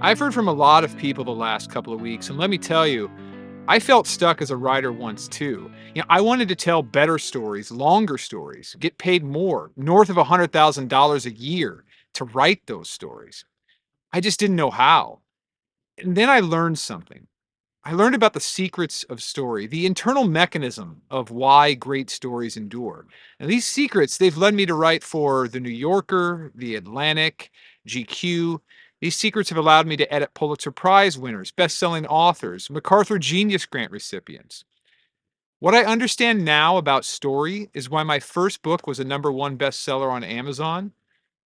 I've heard from a lot of people the last couple of weeks, and let me tell you, I felt stuck as a writer once too. I wanted to tell better stories, longer stories, get paid more, north of $100,000 a year to write those stories. I just didn't know how. And then I learned something. I learned about the secrets of story, the internal mechanism of why great stories endure. And these secrets, they've led me to write for The New Yorker, The Atlantic, GQ. These secrets have allowed me to edit Pulitzer Prize winners, best-selling authors, MacArthur Genius Grant recipients. What I understand now about story is why my first book was a #1 bestseller on Amazon,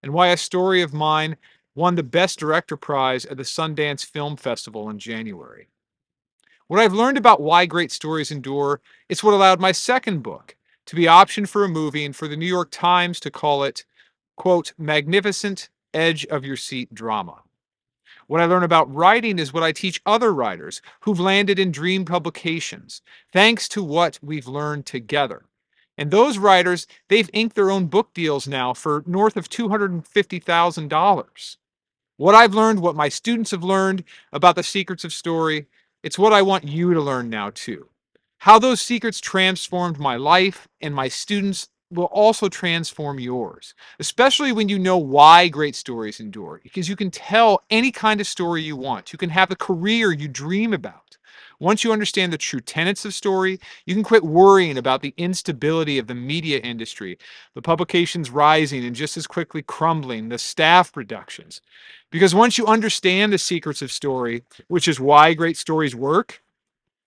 and why a story of mine won the Best Director Prize at the Sundance Film Festival in January. What I've learned about why great stories endure is what allowed my second book to be optioned for a movie and for the New York Times to call it, quote, magnificent edge of your seat drama. What I learn about writing is what I teach other writers who've landed in dream publications, thanks to what we've learned together. And those writers, they've inked their own book deals now for north of $250,000. What I've learned, what my students have learned about the secrets of story, it's what I want you to learn now too. How those secrets transformed my life and my students will also transform yours, especially when you know why great stories endure, because you can tell any kind of story you want. You can have the career you dream about. Once you understand the true tenets of story, you can quit worrying about the instability of the media industry, the publications rising and just as quickly crumbling, the staff reductions. Because once you understand the secrets of story, which is why great stories work,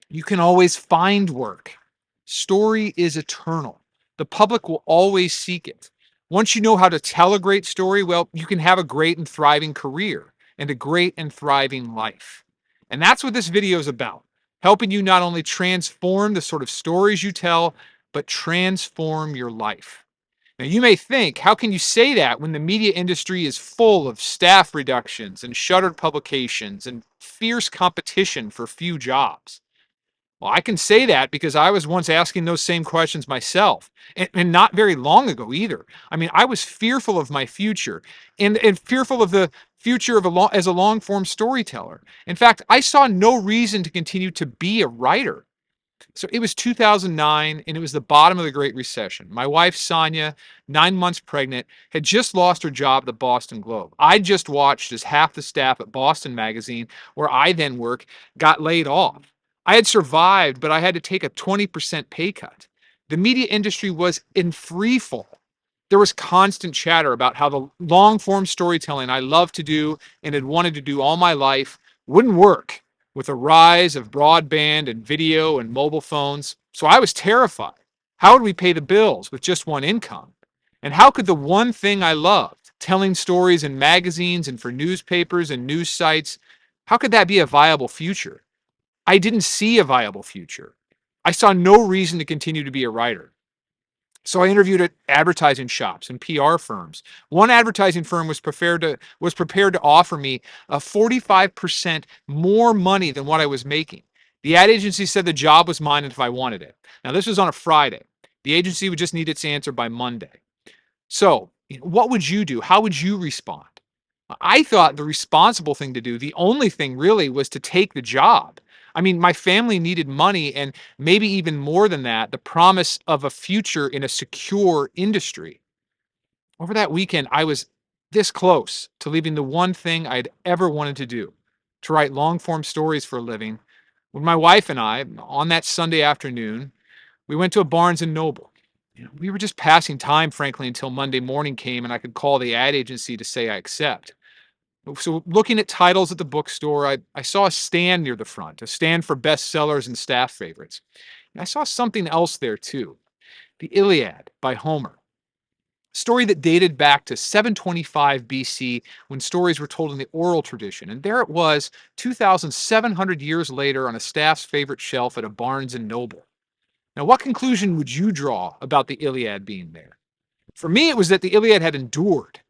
you can always find work. Story is eternal. The public will always seek it. Once you know how to tell a great story, well, you can have a great and thriving career and a great and thriving life. And that's what this video is about, helping you not only transform the sort of stories you tell, but transform your life. Now, you may think, how can you say that when the media industry is full of staff reductions and shuttered publications and fierce competition for few jobs? Well, I can say that because I was once asking those same questions myself, and not very long ago either. I mean, I was fearful of my future and fearful of the future of as a long form storyteller. In fact, I saw no reason to continue to be a writer. So it was 2009, and it was the bottom of the Great Recession. My wife, Sonia, 9 months pregnant, had just lost her job at the Boston Globe. I just watched as half the staff at Boston Magazine, where I then work, got laid off. I had survived, but I had to take a 20% pay cut. The media industry was in free fall. There was constant chatter about how the long form storytelling I love to do and had wanted to do all my life wouldn't work with the rise of broadband and video and mobile phones. So I was terrified. How would we pay the bills with just one income? And how could the one thing I loved, telling stories in magazines and for newspapers and news sites, how could that be a viable future? I didn't see a viable future. I saw no reason to continue to be a writer. So I interviewed at advertising shops and PR firms. One advertising firm was prepared to offer me a 45% more money than what I was making. The ad agency said the job was mine if I wanted it. Now this was on a Friday. The agency would just need its answer by Monday. So, what would you do? How would you respond? I thought the responsible thing to do, the only thing really, was to take the job. I mean, my family needed money, and maybe even more than that, the promise of a future in a secure industry. Over that weekend, I was this close to leaving the one thing I'd ever wanted to do, to write long form stories for a living, when my wife and I, on that Sunday afternoon, we went to a Barnes and Noble. We were just passing time, frankly, until Monday morning came and I could call the ad agency to say I accept. So, looking at titles at the bookstore, I saw a stand near the front, a stand for bestsellers and staff favorites. And I saw something else there too, the Iliad by Homer, a story that dated back to 725 BC when stories were told in the oral tradition. And there it was, 2,700 years later on a staff's favorite shelf at a Barnes and Noble. Now, what conclusion would you draw about the Iliad being there? For me, it was that the Iliad had endured.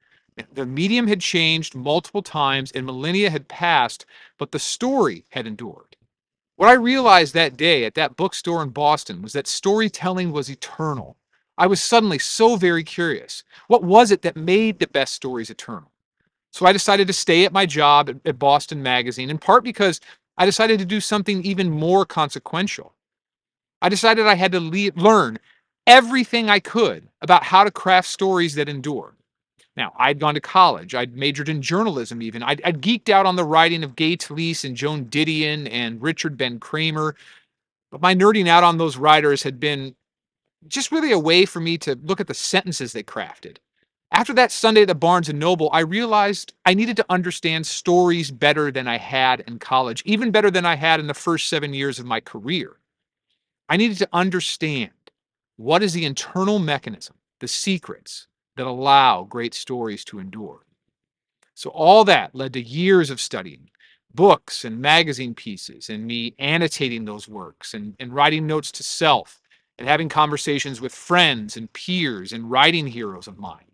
The medium had changed multiple times and millennia had passed, but the story had endured. What I realized that day at that bookstore in Boston was that storytelling was eternal. I was suddenly so very curious. What was it that made the best stories eternal? So I decided to stay at my job at Boston Magazine, in part because I decided to do something even more consequential. I decided I had to learn everything I could about how to craft stories that endure. Now, I'd gone to college. I'd majored in journalism, even. I'd geeked out on the writing of Gay Talese and Joan Didion and Richard Ben Kramer. But my nerding out on those writers had been just really a way for me to look at the sentences they crafted. After that Sunday at the Barnes and Noble, I realized I needed to understand stories better than I had in college, even better than I had in the first 7 years of my career. I needed to understand what is the internal mechanism, the secrets that allow great stories to endure. So all that led to years of studying books and magazine pieces and me annotating those works and writing notes to self and having conversations with friends and peers and writing heroes of mine.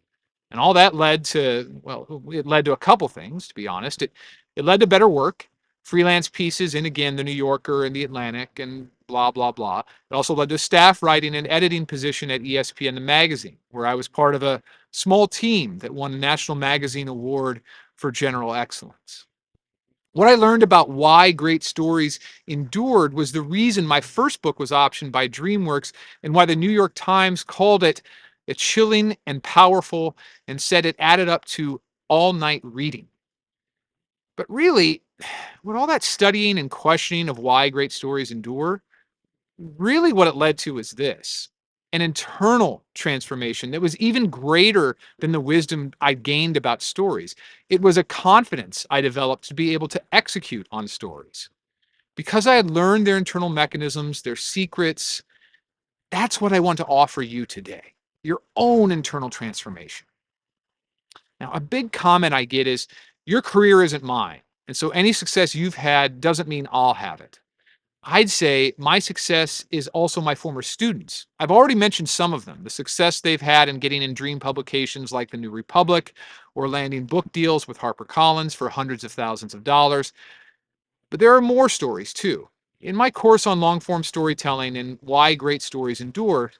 And all that led to, well, it led to a couple things, to be honest. It led to better work, freelance pieces in, again, the New Yorker and the Atlantic and blah, blah, blah. It also led to a staff writing and editing position at ESPN, the magazine, where I was part of a small team that won a National Magazine Award for general excellence. What I learned about why great stories endured was the reason my first book was optioned by DreamWorks and why the New York Times called it a chilling and powerful and said it added up to all night reading. But really, with all that studying and questioning of why great stories endure, really what it led to is this: an internal transformation that was even greater than the wisdom I gained about stories. It was a confidence I developed to be able to execute on stories. Because I had learned their internal mechanisms, their secrets, that's what I want to offer you today: your own internal transformation. Now, a big comment I get is, your career isn't mine. And so any success you've had doesn't mean I'll have it. I'd say my success is also my former students. I've already mentioned some of them, the success they've had in getting in dream publications like the New Republic or landing book deals with HarperCollins for hundreds of thousands of dollars. But there are more stories too. In my course on long form storytelling and why great stories endure,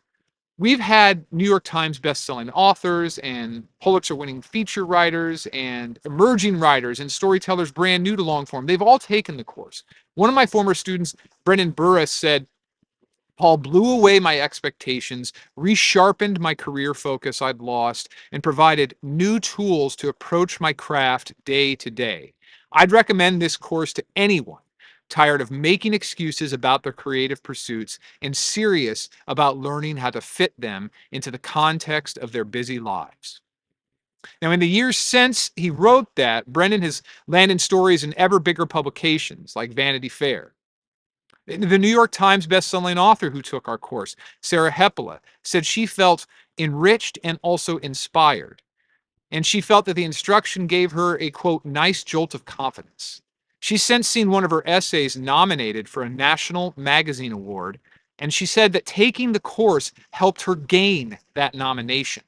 we've had New York Times bestselling authors and Pulitzer winning feature writers and emerging writers and storytellers brand new to long form. They've all taken the course. One of my former students, Brendan Burris, said, Paul blew away my expectations, resharpened my career focus I'd lost, and provided new tools to approach my craft day to day. I'd recommend this course to anyone tired of making excuses about their creative pursuits and serious about learning how to fit them into the context of their busy lives. Now, in the years since he wrote that, Brendan has landed stories in ever bigger publications like Vanity Fair. The New York Times bestselling author who took our course, Sarah Hepola, said she felt enriched and also inspired. And she felt that the instruction gave her a, quote, nice jolt of confidence. She's since seen one of her essays nominated for a national magazine award, and she said that taking the course helped her gain that nomination.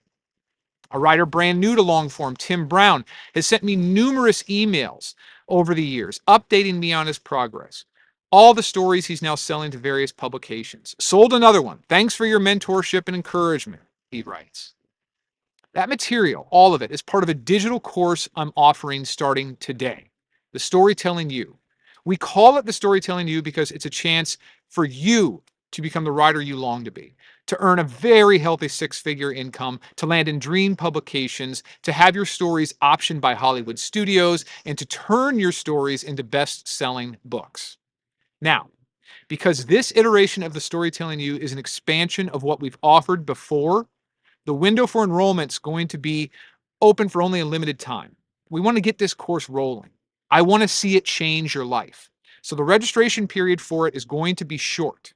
A writer brand new to long form, Tim Brown, has sent me numerous emails over the years, updating me on his progress. All the stories he's now selling to various publications. Sold another one. Thanks for your mentorship and encouragement, he writes. That material, all of it, is part of a digital course I'm offering starting today, The Storytelling You. We call it The Storytelling You because it's a chance for you to become the writer you long to be, to earn a very healthy six-figure income, to land in dream publications, to have your stories optioned by Hollywood studios, and to turn your stories into best-selling books. Now, because this iteration of The Storytelling You is an expansion of what we've offered before, the window for enrollment is going to be open for only a limited time. We want to get this course rolling. I want to see it change your life. So the registration period for it is going to be short.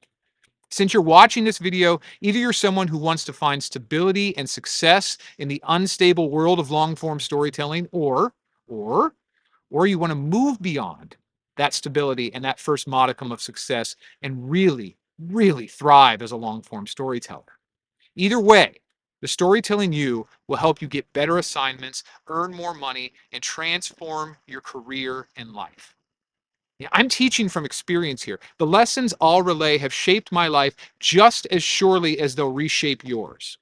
Since you're watching this video, either you're someone who wants to find stability and success in the unstable world of long-form storytelling, or you want to move beyond that stability and that first modicum of success and really, really thrive as a long-form storyteller. Either way, The Storytelling You will help you get better assignments, earn more money, and transform your career and life. Yeah, I'm teaching from experience here. The lessons I'll relay have shaped my life just as surely as they'll reshape yours.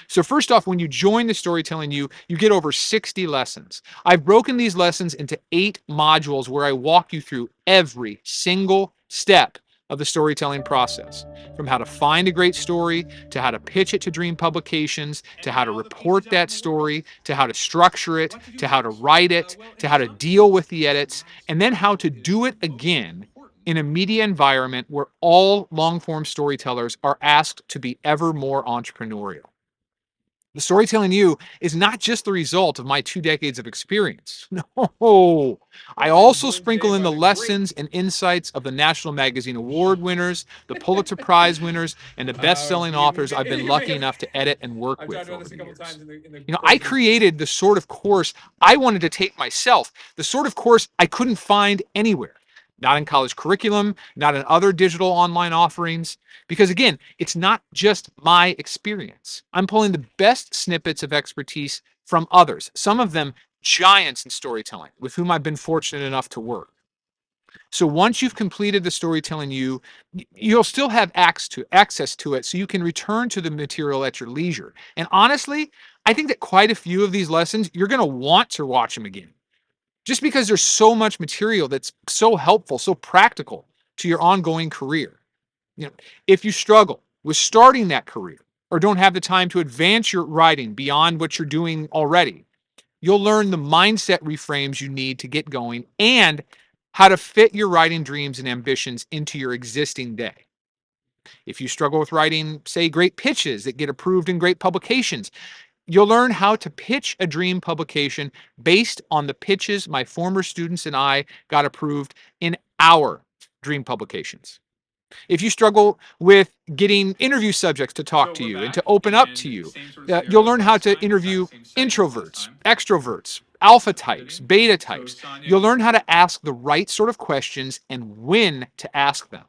So first off, when you join the Storytelling you get over 60 lessons. I've broken these lessons into 8 modules where I walk you through every single step of the storytelling process, from how to find a great story, to how to pitch it to dream publications, to how to report that story, to how to structure it, to how to write it, to how to deal with the edits, and then how to do it again in a media environment where all long form storytellers are asked to be ever more entrepreneurial. The Storytelling You is not just the result of my 2 decades of experience. No, I also sprinkle in the lessons and insights of the National Magazine Award winners, the Pulitzer Prize winners, and the best-selling authors I've been lucky enough to edit and work I've with talked about over this a the couple years. times in the I courses. created the sort of course I wanted to take myself, the sort of course I couldn't find anywhere. Not in college curriculum, not in other digital online offerings. Because again, it's not just my experience. I'm pulling the best snippets of expertise from others, some of them giants in storytelling with whom I've been fortunate enough to work. So once you've completed the Storytelling you'll still have access to it so you can return to the material at your leisure. And honestly, I think that quite a few of these lessons, you're going to want to watch them again just because there's so much material that's so helpful, so practical to your ongoing career. You know, if you struggle with starting that career or don't have the time to advance your writing beyond what you're doing already, you'll learn the mindset reframes you need to get going and how to fit your writing dreams and ambitions into your existing day. If you struggle with writing, say, great pitches that get approved in great publications, you'll learn how to pitch a dream publication based on the pitches my former students and I got approved in our dream publications. If you struggle with getting interview subjects to talk So to we're you and to back, open up to and you, same sort of you'll scenario as learn how last to time. interview Exact same settings as last introverts, time. extroverts, alpha types, Vivian. beta So types. Sonia. You'll learn how to ask the right sort of questions and when to ask them.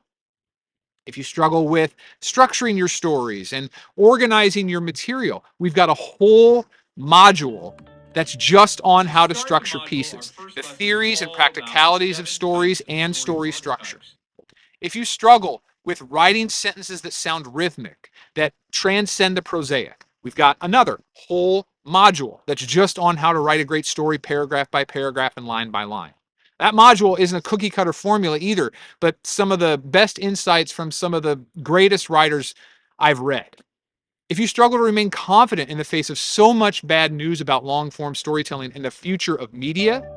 If you struggle with structuring your stories and organizing your material, we've got a whole module that's just on To how to start the structure module, our pieces, first the lesson is theories and all about the practicalities of 7 stories types of and story storytelling structure. types. If you struggle with writing sentences that sound rhythmic, that transcend the prosaic, we've got another whole module that's just on how to write a great story paragraph by paragraph and line by line. That module isn't a cookie cutter formula either, but some of the best insights from some of the greatest writers I've read. If you struggle to remain confident in the face of so much bad news about long form storytelling and the future of media,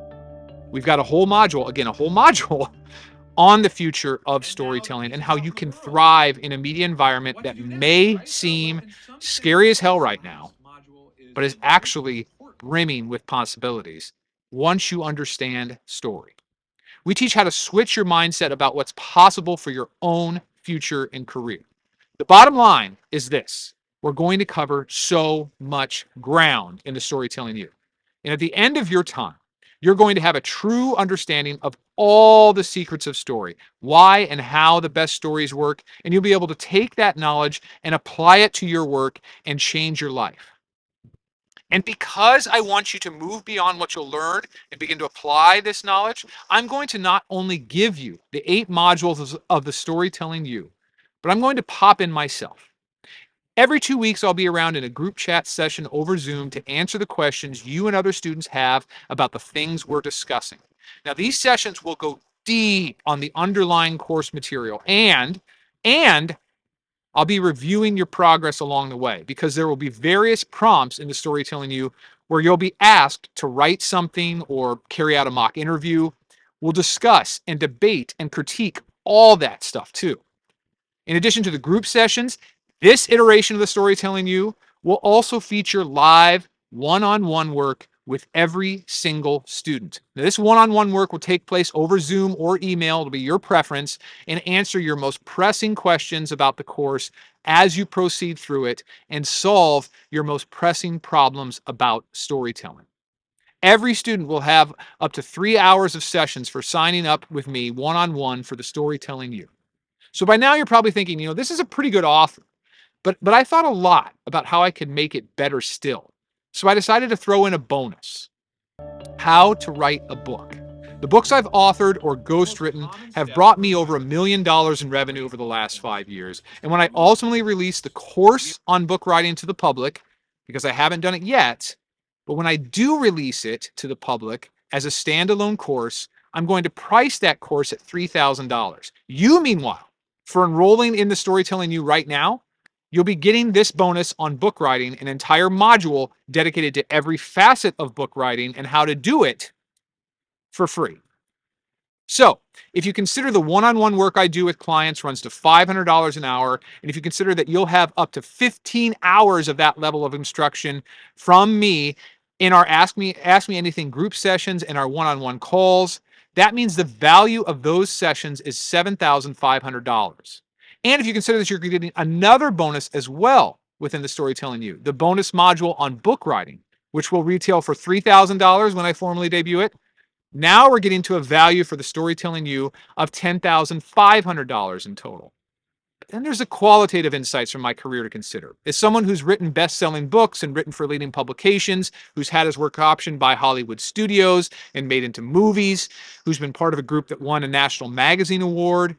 we've got a whole module, again, a whole module on the future of And now the storytelling and teacher how talking you to the can girls. thrive in a media environment What to that do next, may right? Well, seem in some scary sense, as hell right science now, module but is is extremely actually important. brimming with possibilities once you understand story. We teach how to switch your mindset about what's possible for your own future and career. The bottom line is this: we're going to cover so much ground in the Storytelling You. And at the end of your time, you're going to have a true understanding of all the secrets of story, why and how the best stories work, and you'll be able to take that knowledge and apply it to your work and change your life. And because I want you to move beyond what you'll learn and begin to apply this knowledge, I'm going to not only give you the 8 modules of the Storytelling You, but I'm going to pop in myself. Every 2 weeks, I'll be around in a group chat session over Zoom to answer the questions you and other students have about the things we're discussing. Now, these sessions will go deep on the underlying course material and I'll be reviewing your progress along the way because there will be various prompts in the Storytelling You where you'll be asked to write something or carry out a mock interview. We'll discuss and debate and critique all that stuff too. In addition to the group sessions, this iteration of the Storytelling You will also feature live one-on-one work with every single student. Now, this one-on-one work will take place over Zoom or email, it'll be your preference, and answer your most pressing questions about the course as you proceed through it and solve your most pressing problems about storytelling. Every student will have up to 3 hours of sessions for signing up with me one-on-one for the Storytelling You. So by now you're probably thinking, this is a pretty good offer, but I thought a lot about how I could make it better still. So I decided to throw in a bonus: how to write a book. The books I've authored or The ghost most written common have step brought for a me over $1 million writer in is revenue writing over the a book last themselves. 5 years. And when I We ultimately release the course on book writing to the public, because I haven't done it yet. But when I do release it to the public as a standalone course, I'm going to price that course at $3,000. You, meanwhile, for enrolling in the Storytelling U right now, you'll be getting this bonus on book writing, an entire module dedicated to every facet of book writing and how to do it for free. So, if you consider the one-on-one work I do with clients runs to $500 an hour, and if you consider that you'll have up to 15 hours of that level of instruction from me in our Ask Me Anything group sessions and our one-on-one calls, that means the value of those sessions is $7,500. And if you consider that you're getting another bonus as well within the Storytelling U, the bonus module on book writing, which will retail for $3,000 when I formally debut it, now we're getting to a value for the Storytelling U of $10,500 in total. But then there's the qualitative insights from my career to consider. As someone who's written best-selling books and written for leading publications, who's had his work optioned by Hollywood studios and made into movies, who's been part of a group that won a national magazine award,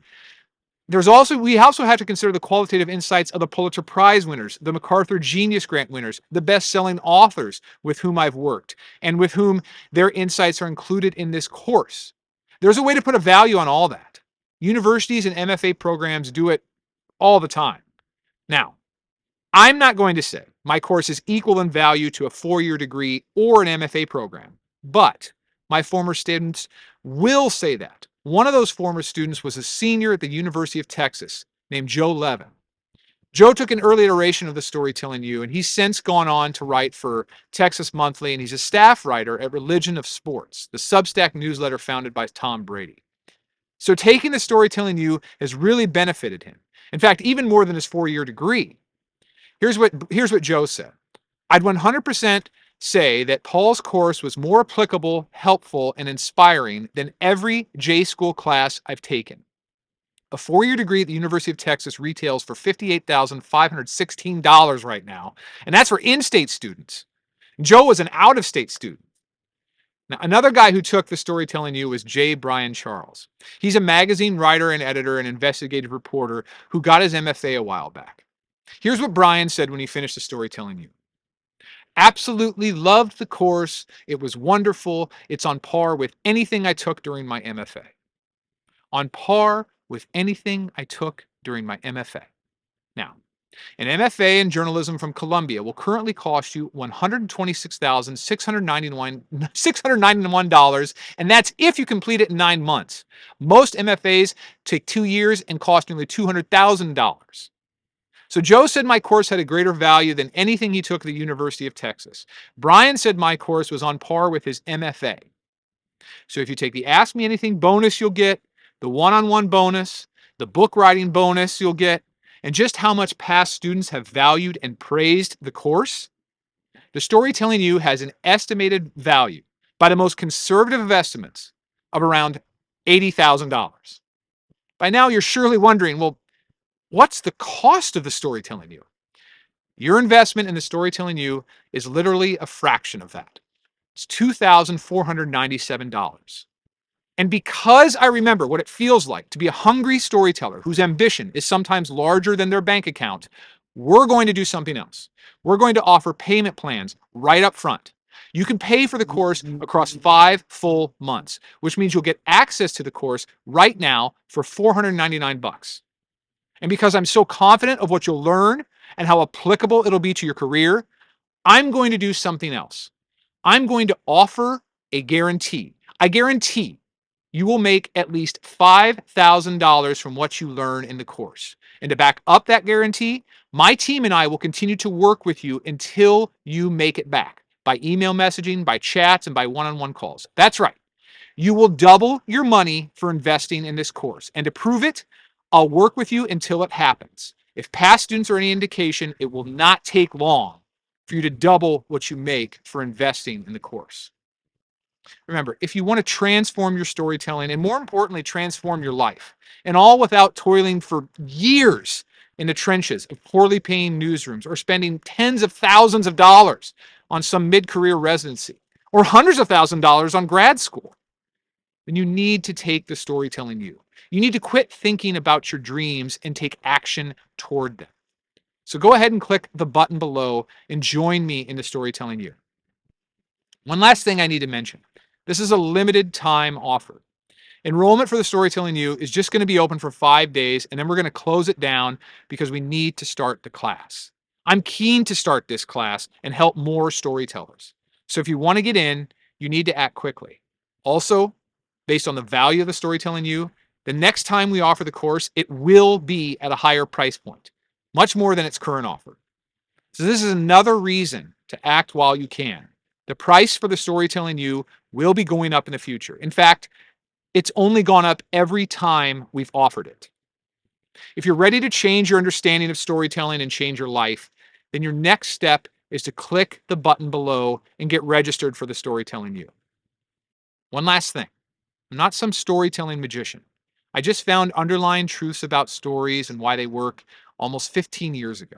we also have to consider the qualitative insights of the Pulitzer Prize winners, the MacArthur Genius Grant winners, the best-selling authors with whom I've worked, and with whom their insights are included in this course. There's a way to put a value on all that. Universities and MFA programs do it all the time. Now, I'm not going to say my course is equal in value to a 4-year degree or an MFA program, but my former students will say that. One of those former students was a senior at the University of Texas named Joe Levin. Joe took an early iteration of the Storytelling U, and he's since gone on to write for Texas Monthly, and he's a staff writer at Religion of Sports, the Substack newsletter founded by Tom Brady. So taking the Storytelling U has really benefited him. In fact, even more than his 4-year degree. Here's what Joe said. I'd 100% say that Paul's course was more applicable, helpful, and inspiring than every J-School class I've taken. A 4-year degree at the University of Texas retails for $58,516 right now, and that's for in-state students. Joe was an out-of-state student. Now, another guy who took the Storytelling U was J. Brian Charles. He's a magazine writer and editor and investigative reporter who got his MFA a while back. Here's what Brian said when he finished the Storytelling U. Absolutely loved the course. It was wonderful. It's on par with anything I took during my MFA. On par with anything I took during my MFA. Now, an MFA in journalism from Columbia will currently cost you $126,691, and that's if you complete it in 9 months. Most MFAs take 2 years and cost nearly $200,000. So Joe said my course had a greater value than anything he took at the University of Texas. Brian said my course was on par with his MFA. So if you take the Ask Me Anything bonus you'll get, the one-on-one bonus, the book writing bonus you'll get, and just how much past students have valued and praised the course, the Storytelling U has an estimated value, by the most conservative of estimates, of around $80,000. By now you're surely wondering, well, what's the cost of the Storytelling U? Your investment in the Storytelling U is literally a fraction of that. It's $2,497. And because I remember what it feels like to be a hungry storyteller whose ambition is sometimes larger than their bank account, we're going to do something else. We're going to offer payment plans right up front. You can pay for the course across 5 full months, which means you'll get access to the course right now for $499. And because I'm so confident of what you'll learn and how applicable it'll be to your career, I'm going to do something else. I'm going to offer a guarantee. I guarantee you will make at least $5,000 from what you learn in the course. And to back up that guarantee, my team and I will continue to work with you until you make it back by email messaging, by chats, and by one-on-one calls. That's right. You will double your money for investing in this course. And to prove it, I'll work with you until it happens. If past students are any indication, it will not take long for you to double what you make for investing in the course. Remember, if you want to transform your storytelling and more importantly, transform your life, and all without toiling for years in the trenches of poorly paying newsrooms or spending tens of thousands of dollars on some mid-career residency or hundreds of thousands of dollars on grad school, then you need to take the Storytelling U. You need to quit thinking about your dreams and take action toward them. So go ahead and click the button below and join me in the Storytelling U. One last thing I need to mention. This is a limited time offer. Enrollment for the Storytelling U is just going to be open for 5 days, and then we're going to close it down because we need to start the class. I'm keen to start this class and help more storytellers. So if you want to get in, you need to act quickly. Also, based on the value of the Storytelling U, the next time we offer the course, it will be at a higher price point, much more than its current offer. So this is another reason to act while you can. The price for the Storytelling U will be going up in the future. In fact, it's only gone up every time we've offered it. If you're ready to change your understanding of storytelling and change your life, then your next step is to click the button below and get registered for the Storytelling U. One last thing. I'm not some storytelling magician. I just found underlying truths about stories and why they work almost 15 years ago.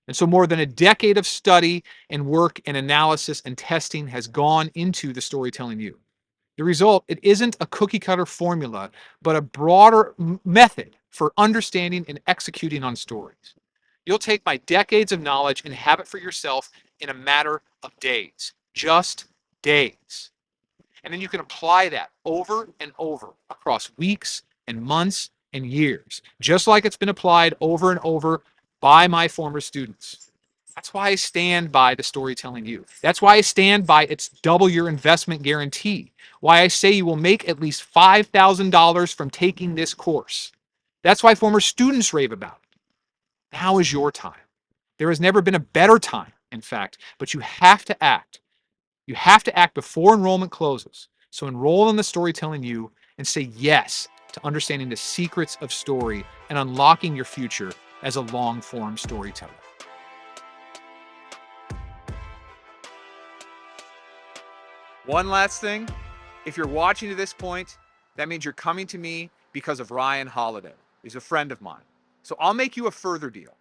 And so more than a decade of study and work and analysis and testing has gone into the Storytelling U. The result, it isn't a cookie cutter formula, but a broader method for understanding and executing on stories. You'll take my decades of knowledge and have it for yourself in a matter of days, just days. And then you can apply that over and over across weeks and months and years, just like it's been applied over and over by my former students. That's why I stand by the Storytelling U. That's why I stand by its double your investment guarantee. Why I say you will make at least $5,000 from taking this course. That's why former students rave about it. Now is your time. There has never been a better time, in fact, but you have to act. You have to act before enrollment closes. So enroll in the Storytelling U and say yes to understanding the secrets of story and unlocking your future as a long-form storyteller. One last thing, if you're watching to this point, that means you're coming to me because of Ryan Holiday. He's a friend of mine. So I'll make you a further deal.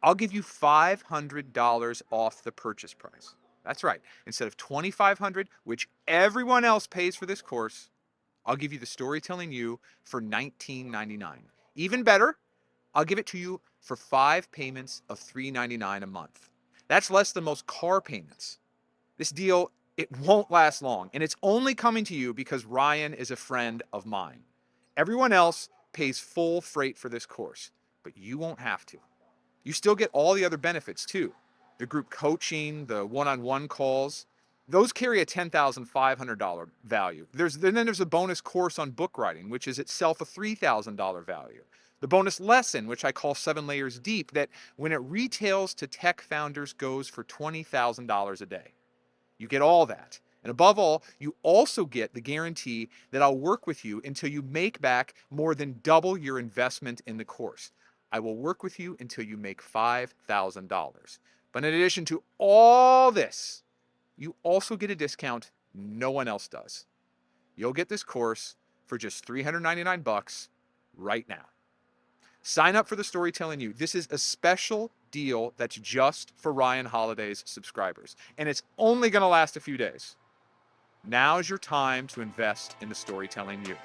I'll give you $500 off the purchase price. That's right. Instead of $2,500, which everyone else pays for this course, I'll give you the Storytelling U for $19.99. Even better, I'll give it to you for 5 payments of $3.99 a month. That's less than most car payments. This deal, it won't last long, and it's only coming to you because Ryan is a friend of mine. Everyone else pays full freight for this course, but you won't have to. You still get all the other benefits too. The group coaching, the one-on-one calls, those carry a $10,500 value. Then there's a bonus course on book writing, which is itself a $3,000 value. The bonus lesson, which I call 7 Layers Deep, that when it retails to tech founders goes for $20,000 a day. You get all that. And above all, you also get the guarantee that I'll work with you until you make back more than double your investment in the course. I will work with you until you make $5,000. But in addition to all this, you also get a discount no one else does. You'll get this course for just $399 right now. Sign up for the Storytelling U. This is a special deal that's just for Ryan Holiday's subscribers, and it's only going to last a few days. Now is your time to invest in the Storytelling U.